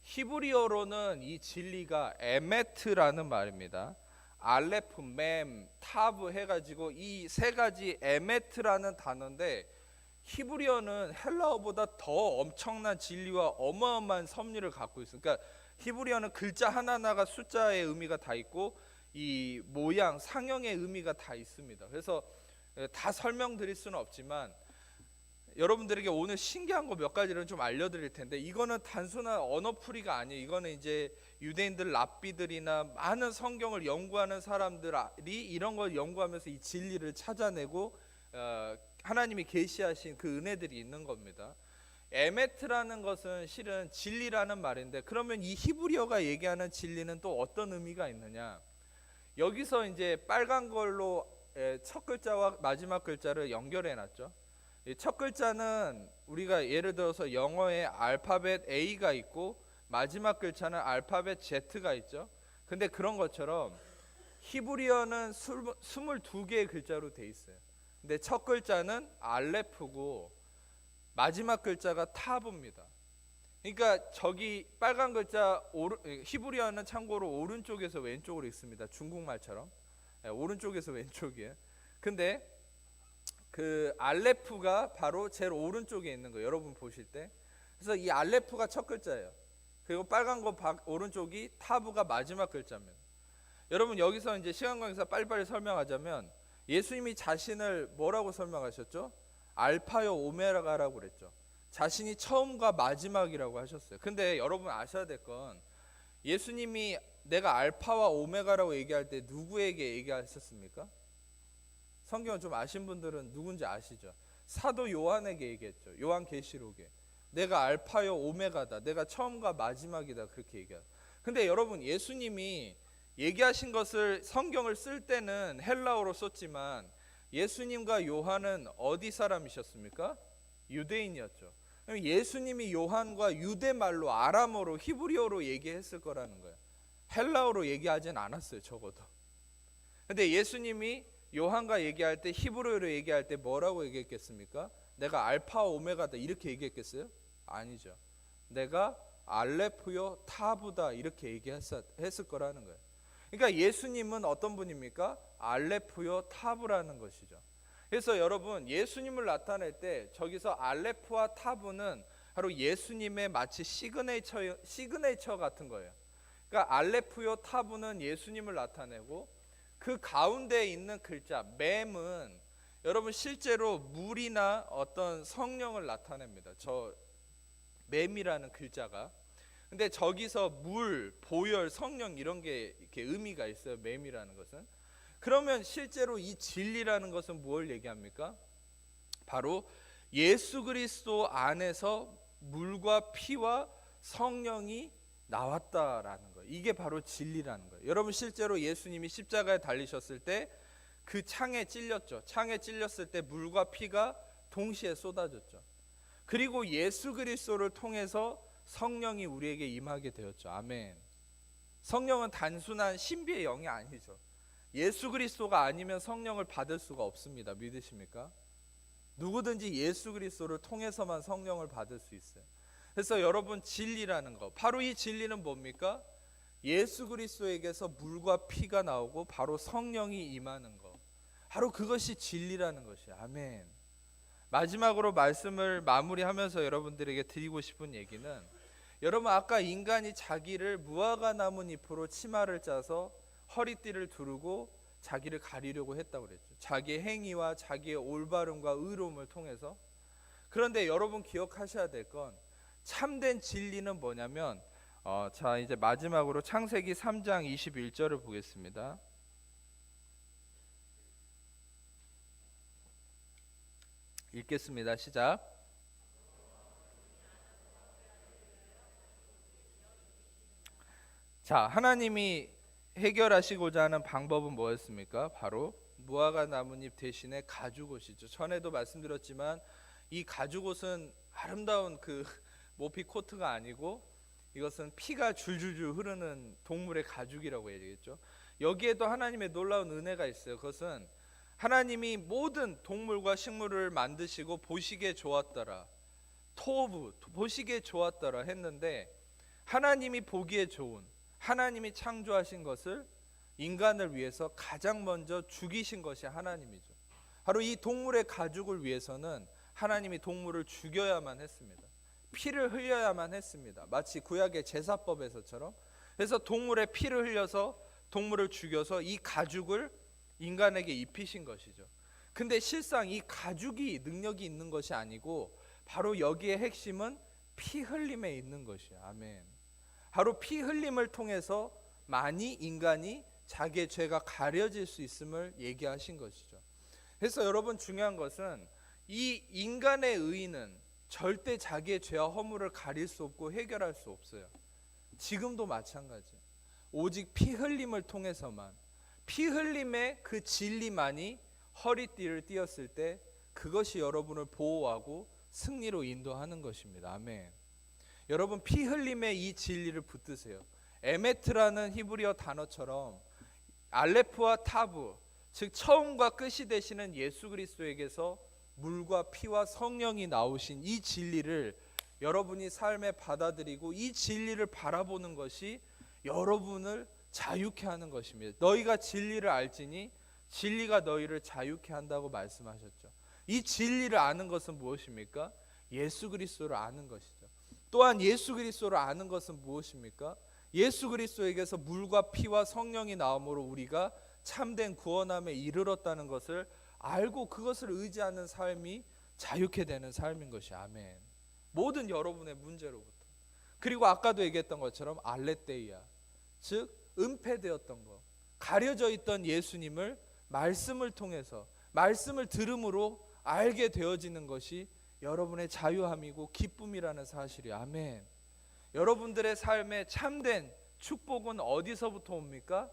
히브리어로는 이 진리가 에메트라는 말입니다. 알레프, mem, 타브 해가지고 이 세 가지 에메트라는 단어인데, 히브리어는 헬라어보다 더 엄청난 진리와 어마어마한 섭리를 갖고 있어요. 그러니까 히브리어는 글자 하나하나가 숫자의 의미가 다 있고 이 모양, 상형의 의미가 다 있습니다. 그래서 다 설명드릴 수는 없지만 여러분들에게 오늘 신기한 거 몇 가지를 좀 알려드릴 텐데, 이거는 단순한 언어풀이가 아니에요. 이거는 이제 유대인들, 랍비들이나 많은 성경을 연구하는 사람들이 이런 걸 연구하면서 이 진리를 찾아내고 하나님이 계시하신 그 은혜들이 있는 겁니다. 에메트라는 것은 실은 진리라는 말인데, 그러면 이 히브리어가 얘기하는 진리는 또 어떤 의미가 있느냐? 여기서 이제 빨간 걸로 첫 글자와 마지막 글자를 연결해 놨죠. 첫 글자는 우리가 예를 들어서 영어에 알파벳 A가 있고 마지막 글자는 알파벳 Z가 있죠. 근데 그런 것처럼 히브리어는 22개의 글자로 돼 있어요. 근데 첫 글자는 알레프고 마지막 글자가 타브입니다. 그러니까 저기 빨간 글자 히브리어는 참고로 오른쪽에서 왼쪽으로 읽습니다. 중국말처럼 오른쪽에서 왼쪽이에요. 근데 그 알레프가 바로 제일 오른쪽에 있는 거예요. 여러분 보실 때. 그래서 이 알레프가 첫 글자예요. 그리고 빨간 거 오른쪽이 타브가 마지막 글자입니다. 여러분 여기서 이제 시간 관계상 빨리빨리 설명하자면, 예수님이 자신을 뭐라고 설명하셨죠? 알파요 오메가라고 그랬죠. 자신이 처음과 마지막이라고 하셨어요. 근데 여러분 아셔야 될 건, 예수님이 내가 알파와 오메가라고 얘기할 때 누구에게 얘기하셨습니까? 성경을 좀 아신 분들은 누군지 아시죠? 사도 요한에게 얘기했죠. 요한계시록에 내가 알파요 오메가다, 내가 처음과 마지막이다, 그렇게 얘기해요. 근데 여러분, 예수님이 얘기하신 것을 성경을 쓸 때는 헬라어로 썼지만 예수님과 요한은 어디 사람이셨습니까? 유대인이었죠. 그럼 예수님이 요한과 유대말로, 아람어로, 히브리어로 얘기했을 거라는 거예요. 헬라어로 얘기하진 않았어요, 적어도. 근데 예수님이 요한과 얘기할 때, 히브리어로 얘기할 때 뭐라고 얘기했겠습니까? 내가 알파 오메가다 이렇게 얘기했겠어요? 아니죠. 내가 알레프요 타부다 이렇게 얘기했을 거라는 거예요. 그러니까 예수님은 어떤 분입니까? 알레프요 타부라는 것이죠. 그래서 여러분, 예수님을 나타낼 때 저기서 알레프와 타부는 바로 예수님의 마치 시그네처 같은 거예요. 그러니까 알레프요 타부는 예수님을 나타내고, 그 가운데에 있는 글자 맴은 여러분 실제로 물이나 어떤 성령을 나타냅니다. 저 맴이라는 글자가. 근데 저기서 물, 보혈, 성령 이런 게 이렇게 의미가 있어요. 맴이라는 것은. 그러면 실제로 이 진리라는 것은 뭘 얘기합니까? 바로 예수 그리스도 안에서 물과 피와 성령이 나왔다라는 거예요. 이게 바로 진리라는 거예요. 여러분 실제로 예수님이 십자가에 달리셨을 때 그 창에 찔렸죠. 창에 찔렸을 때 물과 피가 동시에 쏟아졌죠. 그리고 예수 그리스도를 통해서 성령이 우리에게 임하게 되었죠. 아멘. 성령은 단순한 신비의 영이 아니죠. 예수 그리스도가 아니면 성령을 받을 수가 없습니다. 믿으십니까? 누구든지 예수 그리스도를 통해서만 성령을 받을 수 있어요. 그래서 여러분, 진리라는 거, 바로 이 진리는 뭡니까? 예수 그리스도에게서 물과 피가 나오고 바로 성령이 임하는 거, 바로 그것이 진리라는 것이에요. 아멘. 마지막으로 말씀을 마무리하면서 여러분들에게 드리고 싶은 얘기는, 여러분 아까 인간이 자기를 무화과 나뭇잎으로 치마를 짜서 허리띠를 두르고 자기를 가리려고 했다고 그랬죠. 자기의 행위와 자기의 올바름과 의로움을 통해서. 그런데 여러분 기억하셔야 될 건, 참된 진리는 뭐냐면, 자 이제 마지막으로 창세기 3장 21절을 보겠습니다. 읽겠습니다. 시작. 자, 하나님이 해결하시고자 하는 방법은 뭐였습니까? 바로 무화과 나뭇잎 대신에 가죽옷이죠. 전에도 말씀드렸지만 이 가죽옷은 아름다운 그 모피 코트가 아니고 이것은 피가 줄줄줄 흐르는 동물의 가죽이라고 해야 되겠죠. 여기에도 하나님의 놀라운 은혜가 있어요. 그것은 하나님이 모든 동물과 식물을 만드시고 보시기에 좋았더라. 토브 보시기에 좋았더라 했는데 하나님이 보기에 좋은 하나님이 창조하신 것을 인간을 위해서 가장 먼저 죽이신 것이 하나님이죠. 바로 이 동물의 가죽을 위해서는 하나님이 동물을 죽여야만 했습니다. 피를 흘려야만 했습니다. 마치 구약의 제사법에서처럼. 그래서 동물의 피를 흘려서 동물을 죽여서 이 가죽을 인간에게 입히신 것이죠. 근데 실상 이 가죽이 능력이 있는 것이 아니고 바로 여기에 핵심은 피 흘림에 있는 것이에요. 아멘. 바로 피 흘림을 통해서 많이 인간이 자기의 죄가 가려질 수 있음을 얘기하신 것이죠. 그래서 여러분 중요한 것은 이 인간의 의의는 절대 자기의 죄와 허물을 가릴 수 없고 해결할 수 없어요. 지금도 마찬가지예요. 오직 피 흘림을 통해서만 피 흘림의 그 진리만이 허리띠를 띄었을 때 그것이 여러분을 보호하고 승리로 인도하는 것입니다. 아멘. 여러분 피 흘림의 이 진리를 붙드세요. 에메트라는 히브리어 단어처럼 알레프와 타브 즉 처음과 끝이 되시는 예수 그리스도에게서 물과 피와 성령이 나오신 이 진리를 여러분이 삶에 받아들이고 이 진리를 바라보는 것이 여러분을 자유케 하는 것입니다. 너희가 진리를 알지니 진리가 너희를 자유케 한다고 말씀하셨죠. 이 진리를 아는 것은 무엇입니까? 예수 그리스도를 아는 것이죠. 또한 예수 그리스도를 아는 것은 무엇입니까? 예수 그리스도에게서 물과 피와 성령이 나옴으로 우리가 참된 구원함에 이르렀다는 것을 알고 그것을 의지하는 삶이 자유케 되는 삶인 것이 아멘. 모든 여러분의 문제로부터. 그리고 아까도 얘기했던 것처럼 알레테이아 즉 은폐되었던 것 가려져 있던 예수님을 말씀을 통해서 말씀을 들음으로 알게 되어지는 것이 여러분의 자유함이고 기쁨이라는 사실이 아멘. 여러분들의 삶에 참된 축복은 어디서부터 옵니까?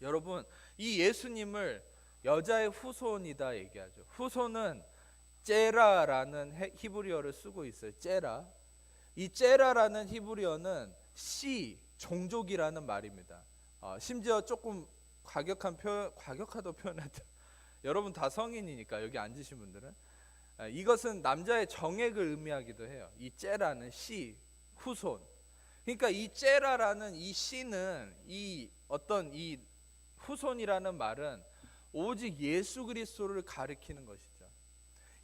여러분 이 예수님을 여자의 후손이다 얘기하죠. 후손은 째라라는 히브리어를 쓰고 있어요. 째라. 이 째라라는 히브리어는 씨, 종족이라는 말입니다. 심지어 조금 과격하다 표현했다. 여러분 다 성인이니까 여기 앉으신 분들은 이것은 남자의 정액을 의미하기도 해요. 이 째라는 씨, 후손. 그러니까 이 째라라는 이 씨는 이 어떤 이 후손이라는 말은 오직 예수 그리스도를 가리키는 것이죠.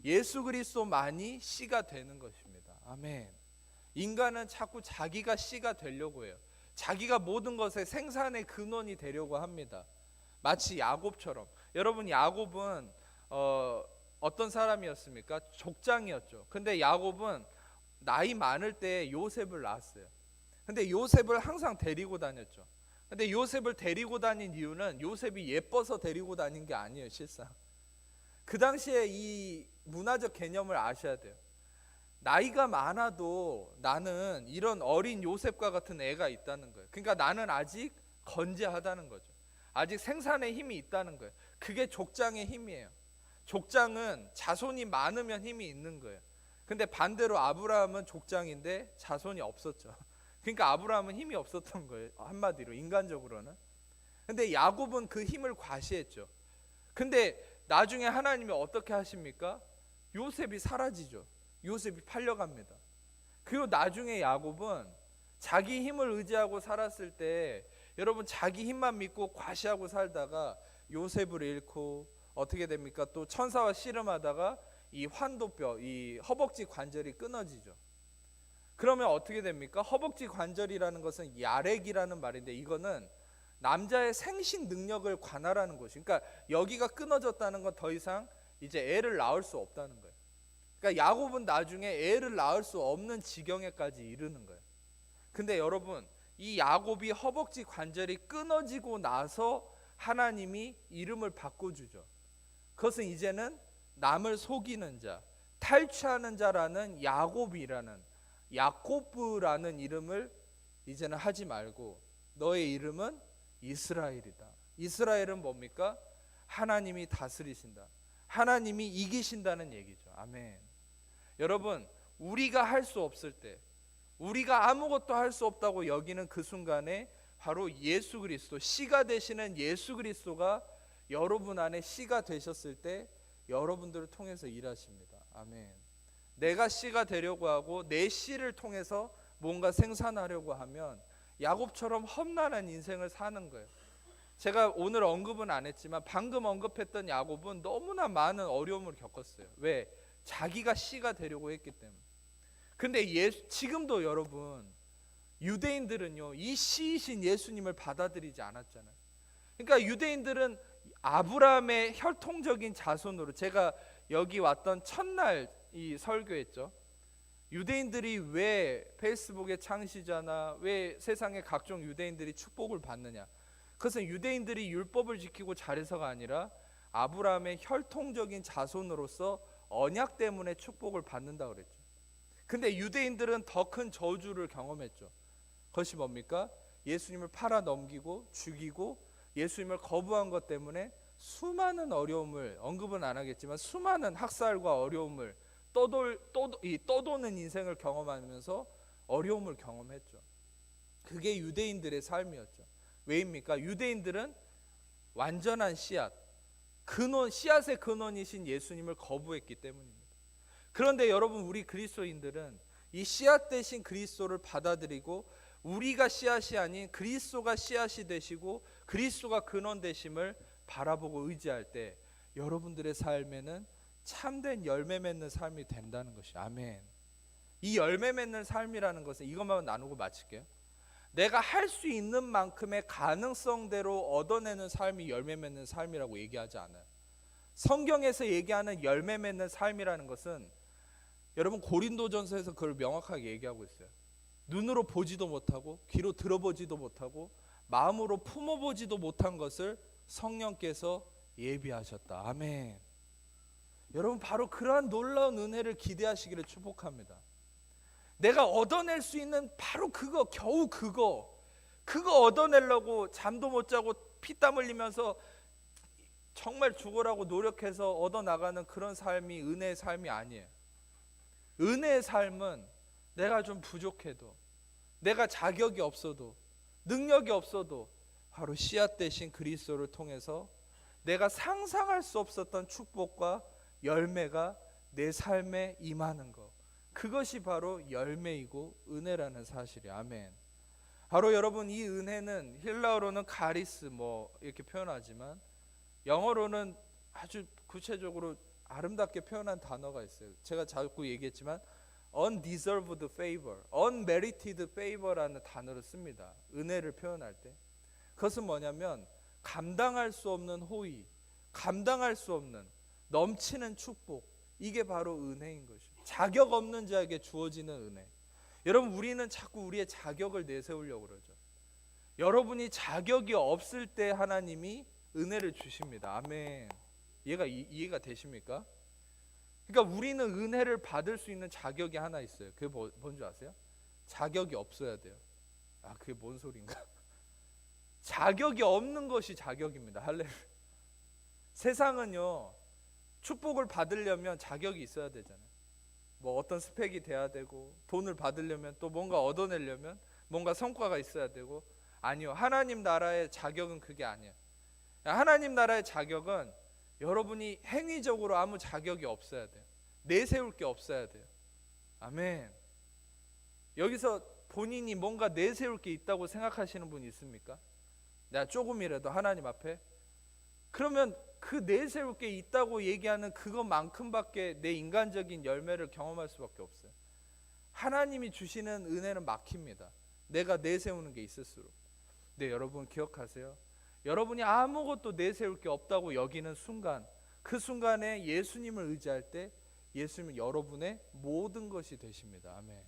예수 그리스도만이 씨가 되는 것입니다. 아멘. 인간은 자꾸 자기가 씨가 되려고 해요. 자기가 모든 것의 생산의 근원이 되려고 합니다. 마치 야곱처럼. 여러분 야곱은 어떤 사람이었습니까? 족장이었죠. 근데 야곱은 나이 많을 때 요셉을 낳았어요. 근데 요셉을 항상 데리고 다녔죠. 근데 요셉을 데리고 다닌 이유는 요셉이 예뻐서 데리고 다닌 게 아니에요. 실상 그 당시에 이 문화적 개념을 아셔야 돼요. 나이가 많아도 나는 이런 어린 요셉과 같은 애가 있다는 거예요. 그러니까 나는 아직 건재하다는 거죠. 아직 생산의 힘이 있다는 거예요. 그게 족장의 힘이에요. 족장은 자손이 많으면 힘이 있는 거예요. 근데 반대로 아브라함은 족장인데 자손이 없었죠. 그러니까 아브라함은 힘이 없었던 거예요. 한마디로 인간적으로는. 근데 야곱은 그 힘을 과시했죠. 근데 나중에 하나님이 어떻게 하십니까? 요셉이 사라지죠. 요셉이 팔려갑니다. 그리고 나중에 야곱은 자기 힘을 의지하고 살았을 때 여러분 자기 힘만 믿고 과시하고 살다가 요셉을 잃고 어떻게 됩니까? 또 천사와 씨름하다가 이 환도뼈, 이 허벅지 관절이 끊어지죠. 그러면 어떻게 됩니까? 허벅지 관절이라는 것은 야렉이라는 말인데 이거는 남자의 생식 능력을 관할하는 것이. 그러니까 여기가 끊어졌다는 건 더 이상 이제 애를 낳을 수 없다는 거예요. 그러니까 야곱은 나중에 애를 낳을 수 없는 지경에까지 이르는 거예요. 근데 여러분 이 야곱이 허벅지 관절이 끊어지고 나서 하나님이 이름을 바꿔주죠. 그것은 이제는 남을 속이는 자, 탈취하는 자라는 야곱이라는 이름을 이제는 하지 말고 너의 이름은 이스라엘이다. 이스라엘은 뭡니까? 하나님이 다스리신다. 하나님이 이기신다는 얘기죠. 아멘. 여러분, 우리가 할 수 없을 때, 우리가 아무것도 할 수 없다고 여기는 그 순간에 바로 예수 그리스도, 씨가 되시는 예수 그리스도가 여러분 안에 씨가 되셨을 때 여러분들을 통해서 일하십니다. 아멘. 내가 씨가 되려고 하고 내 씨를 통해서 뭔가 생산하려고 하면 야곱처럼 험난한 인생을 사는 거예요. 제가 오늘 언급은 안 했지만 방금 언급했던 야곱은 너무나 많은 어려움을 겪었어요. 왜? 자기가 씨가 되려고 했기 때문에. 근데 지금도 여러분, 유대인들은요, 이 씨이신 예수님을 받아들이지 않았잖아요. 그러니까 유대인들은 아브라함의 혈통적인 자손으로, 제가 여기 왔던 첫날 이 설교했죠. 유대인들이 왜 페이스북의 창시자나 왜 세상의 각종 유대인들이 축복을 받느냐? 그것은 유대인들이 율법을 지키고 잘해서가 아니라 아브라함의 혈통적인 자손으로서 언약 때문에 축복을 받는다 그랬죠. 근데 유대인들은 더 큰 저주를 경험했죠. 그것이 뭡니까? 예수님을 팔아 넘기고 죽이고 예수님을 거부한 것 때문에 수많은 어려움을, 언급은 안 하겠지만 수많은 학살과 어려움을, 떠도는 인생을 경험하면서 어려움을 경험했죠. 그게 유대인들의 삶이었죠. 왜입니까? 유대인들은 완전한 씨앗, 씨앗의 근원이신 예수님을 거부했기 때문입니다. 그런데 여러분, 우리 그리스도인들은 이 씨앗 대신 그리스도를 받아들이고 우리가 씨앗이 아닌 그리스도가 씨앗이 되시고 그리스도가 근원 되심을 바라보고 의지할 때 여러분들의 삶에는 참된 열매 맺는 삶이 된다는 것이, 아멘. 이 열매 맺는 삶이라는 것은 이것만 나누고 마칠게요. 내가 할 수 있는 만큼의 가능성대로 얻어내는 삶이 열매 맺는 삶이라고 얘기하지 않아요. 성경에서 얘기하는 열매 맺는 삶이라는 것은 여러분, 고린도전서에서 그걸 명확하게 얘기하고 있어요. 눈으로 보지도 못하고 귀로 들어보지도 못하고 마음으로 품어보지도 못한 것을 성령께서 예비하셨다. 아멘. 여러분, 바로 그러한 놀라운 은혜를 기대하시기를 축복합니다. 내가 얻어낼 수 있는 바로 그거, 겨우 그거 얻어내려고 잠도 못 자고 피땀 흘리면서 정말 죽으라고 노력해서 얻어나가는 그런 삶이 은혜의 삶이 아니에요. 은혜의 삶은 내가 좀 부족해도, 내가 자격이 없어도, 능력이 없어도 바로 씨앗 대신 그리스도를 통해서 내가 상상할 수 없었던 축복과 열매가 내 삶에 임하는 것, 그것이 바로 열매이고 은혜라는 사실이, 아멘. 바로 여러분, 이 은혜는 헬라어로는 카리스 이렇게 표현하지만 영어로는 아주 구체적으로 아름답게 표현한 단어가 있어요. 제가 자꾸 얘기했지만 undeserved favor, unmerited favor라는 단어를 씁니다. 은혜를 표현할 때. 그것은 뭐냐면 감당할 수 없는 호의, 감당할 수 없는 넘치는 축복, 이게 바로 은혜인 것이죠. 자격 없는 자에게 주어지는 은혜. 여러분, 우리는 자꾸 우리의 자격을 내세우려고 그러죠. 여러분이 자격이 없을 때 하나님이 은혜를 주십니다. 아멘. 이해가 되십니까? 그러니까 우리는 은혜를 받을 수 있는 자격이 하나 있어요. 그게 뭔지 아세요? 자격이 없어야 돼요. 아, 그게 뭔 소린가? 자격이 없는 것이 자격입니다. 할렐루야. 세상은요, 축복을 받으려면 자격이 있어야 되잖아요. 어떤 스펙이 돼야 되고, 돈을 받으려면 또 뭔가 얻어내려면 뭔가 성과가 있어야 되고. 아니요, 하나님 나라의 자격은 그게 아니에요. 하나님 나라의 자격은 여러분이 행위적으로 아무 자격이 없어야 돼요. 내세울 게 없어야 돼요. 아멘. 여기서 본인이 뭔가 내세울 게 있다고 생각하시는 분 있습니까? 내가 조금이라도 하나님 앞에, 그러면 그 내세울 게 있다고 얘기하는 그것만큼밖에 내 인간적인 열매를 경험할 수밖에 없어요. 하나님이 주시는 은혜는 막힙니다. 내가 내세우는 게 있을수록. 네, 여러분 기억하세요. 여러분이 아무것도 내세울 게 없다고 여기는 순간, 그 순간에 예수님을 의지할 때 예수님은 여러분의 모든 것이 되십니다. 아멘.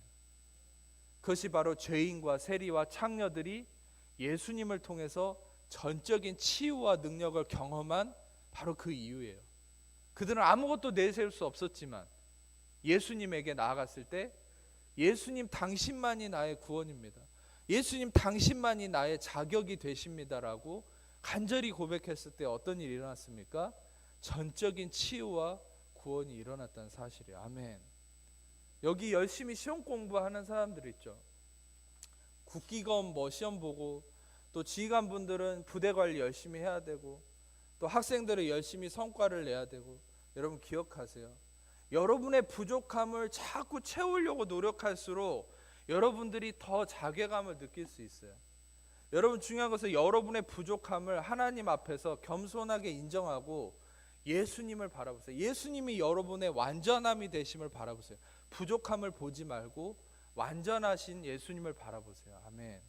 그것이 바로 죄인과 세리와 창녀들이 예수님을 통해서 전적인 치유와 능력을 경험한 바로 그 이유예요. 그들은 아무것도 내세울 수 없었지만 예수님에게 나아갔을 때 예수님 당신만이 나의 구원입니다. 예수님 당신만이 나의 자격이 되십니다라고 간절히 고백했을 때 어떤 일이 일어났습니까? 전적인 치유와 구원이 일어났다는 사실이에요. 아멘. 여기 열심히 시험 공부하는 사람들 있죠. 국기검 시험 보고, 또 지휘관분들은 부대 관리 열심히 해야 되고, 또 학생들은 열심히 성과를 내야 되고. 여러분 기억하세요. 여러분의 부족함을 자꾸 채우려고 노력할수록 여러분들이 더 자괴감을 느낄 수 있어요. 여러분 중요한 것은 여러분의 부족함을 하나님 앞에서 겸손하게 인정하고 예수님을 바라보세요. 예수님이 여러분의 완전함이 되심을 바라보세요. 부족함을 보지 말고 완전하신 예수님을 바라보세요. 아멘.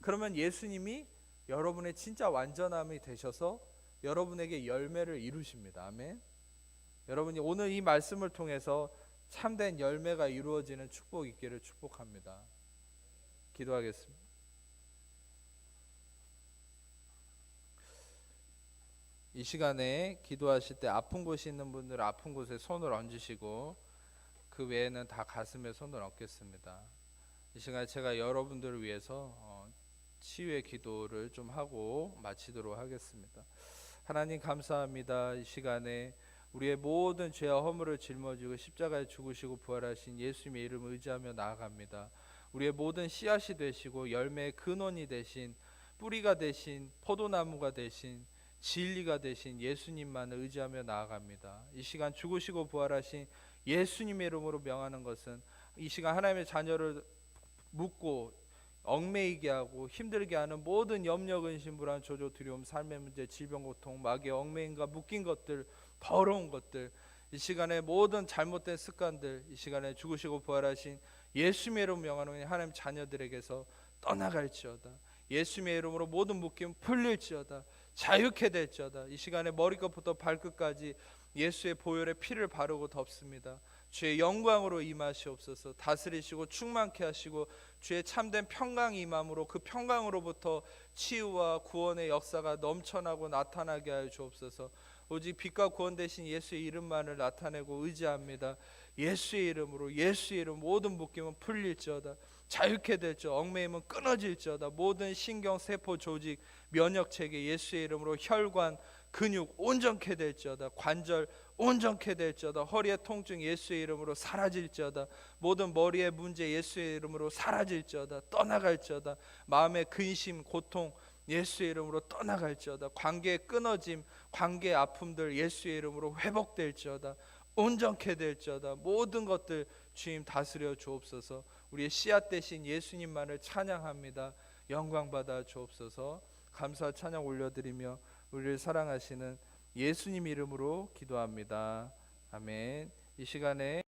그러면 예수님이 여러분의 진짜 완전함이 되셔서 여러분에게 열매를 이루십니다. 아멘. 여러분이 오늘 이 말씀을 통해서 참된 열매가 이루어지는 축복 있기를 축복합니다. 기도하겠습니다. 이 시간에 기도하실 때 아픈 곳이 있는 분들은 아픈 곳에 손을 얹으시고, 그 외에는 다 가슴에 손을 얹겠습니다. 이 시간에 제가 여러분들을 위해서 치유의 기도를 좀 하고 마치도록 하겠습니다. 하나님 감사합니다. 이 시간에 우리의 모든 죄와 허물을 짊어지고 십자가에 죽으시고 부활하신 예수님의 이름을 의지하며 나아갑니다. 우리의 모든 씨앗이 되시고 열매의 근원이 되신, 뿌리가 되신, 포도나무가 되신, 진리가 되신 예수님만을 의지하며 나아갑니다. 이 시간 죽으시고 부활하신 예수님의 이름으로 명하는 것은 이 시간 하나님의 자녀를 묶고 얽매이게 하고 힘들게 하는 모든 염려, 근심, 불안, 조조, 두려움, 삶의 문제, 질병, 고통, 마귀의 얽매임과 묶인 것들, 더러운 것들, 이 시간에 모든 잘못된 습관들, 이 시간에 죽으시고 부활하신 예수님의 이름으로 명하는 하나님 자녀들에게서 떠나갈지어다. 예수님의 이름으로 모든 묶임 풀릴지어다. 자유케 될지어다. 이 시간에 머리끝부터 발끝까지 예수의 보혈의 피를 바르고 덮습니다. 주의 영광으로 임하시옵소서. 다스리시고 충만케 하시고 주의 참된 평강이 임함으로 그 평강으로부터 치유와 구원의 역사가 넘쳐나고 나타나게 하여 주옵소서. 오직 빛과 구원 되신 예수의 이름만을 나타내고 의지합니다. 예수의 이름으로, 예수의 이름 모든 묶임은 풀릴지어다. 자유케 될지어다. 얽매임은 끊어질지어다. 모든 신경, 세포, 조직, 면역체계 예수의 이름으로 혈관, 근육 온전케 될지어다. 관절 온전케 될지어다. 허리의 통증 예수의 이름으로 사라질지어다. 모든 머리의 문제 예수의 이름으로 사라질지어다. 떠나갈지어다. 마음의 근심, 고통 예수의 이름으로 떠나갈지어다. 관계의 끊어짐, 관계의 아픔들 예수의 이름으로 회복될지어다. 온전케 될지어다. 모든 것들 주님 다스려 주옵소서. 우리의 씨앗 되신 예수님만을 찬양합니다. 영광 받아 주옵소서. 감사 찬양 올려드리며 우리를 사랑하시는 예수님 이름으로 기도합니다. 아멘. 이 시간에